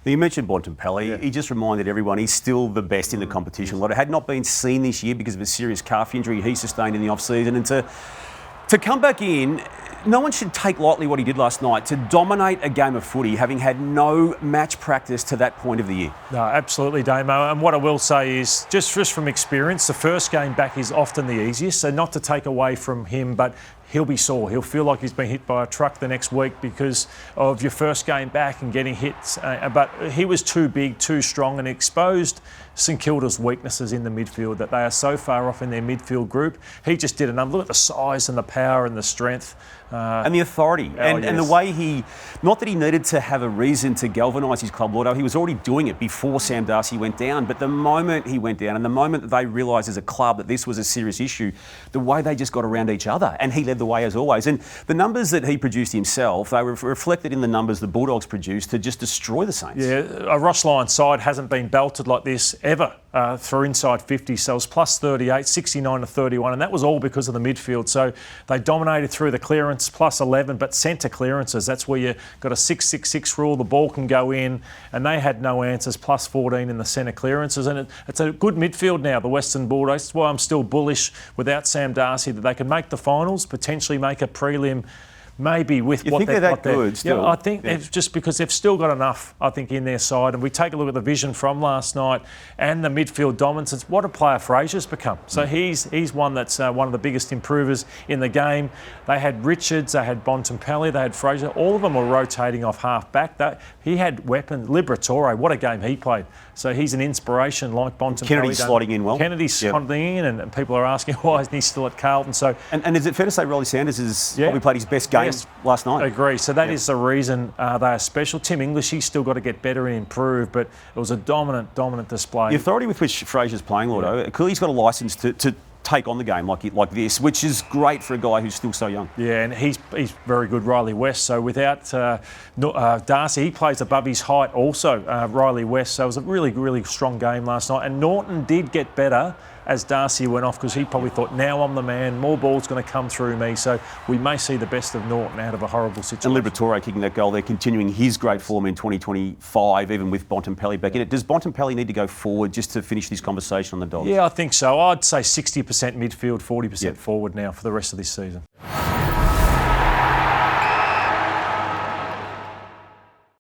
You mentioned Bontempelli. He just reminded everyone he's still the best in the competition. It had not been seen this year because of a serious calf injury he sustained in the off-season. And to come back in, no one should take lightly what he did last night, to dominate a game of footy, having had no match practice to that point of the year. No, absolutely, Damo. And what I will say is, just from experience, the first game back is often the easiest. So not to take away from him, but he'll be sore. He'll feel like he's been hit by a truck the next week because of your first game back and getting hit. But he was too big, too strong, and exposed St Kilda's weaknesses in the midfield, that they are so far off in their midfield group. He just did a number. Look at the size and the power and the strength. And the authority. And the way he, not that he needed to have a reason to galvanise his club, Lord, he was already doing it before Sam Darcy went down. But the moment he went down and the moment that they realised as a club that this was a serious issue, the way they just got around each other. And he led the way as always. And the numbers that he produced himself, they were reflected in the numbers the Bulldogs produced to just destroy the Saints. Yeah, a Ross Lyon side hasn't been belted like this ever. For inside 50, so it was plus 38, 69 to 31, and that was all because of the midfield. So they dominated through the clearance, plus 11, but centre clearances, that's where you got a 6-6-6 rule, the ball can go in, and they had no answers, plus 14 in the centre clearances. And it's a good midfield now, the Western Bulldogs. That's why I'm still bullish without Sam Darcy that they can make the finals, potentially make a prelim. Maybe with you what think they've they're got that good still? Yeah, I think it's just because they've still got enough, I think, in their side. And we take a look at the vision from last night and the midfield dominance. It's what a player Fraser's become. So he's one that's one of the biggest improvers in the game. They had Richards, they had Bontempelli, they had Fraser. All of them were rotating off half back. He had weapons. Liberatore, what a game he played. So he's an inspiration like Bontempelli. Kennedy's slotting in well. Kennedy's slotting in, and people are asking why isn't he still at Carlton. So and is it fair to say Riley Sanders has probably played his best game last night? I agree. So that is the reason they are special. Tim English, he's still got to get better and improve, but it was a dominant display. The authority with which Fraser's playing, Lordo, clearly he's got a licence to take on the game like this, which is great for a guy who's still so young. Yeah, and he's very good, Riley West. So without Darcy, he plays above his height also, Riley West. So it was a really, really strong game last night. And Norton did get better as Darcy went off because he probably thought, now I'm the man, more ball's going to come through me. So we may see the best of Norton out of a horrible situation. And Liberatore kicking that goal there, continuing his great form in 2025, even with Bontempelli back in it. Does Bontempelli need to go forward just to finish this conversation on the Dogs? Yeah, I think so. I'd say 60% midfield, 40% forward now for the rest of this season.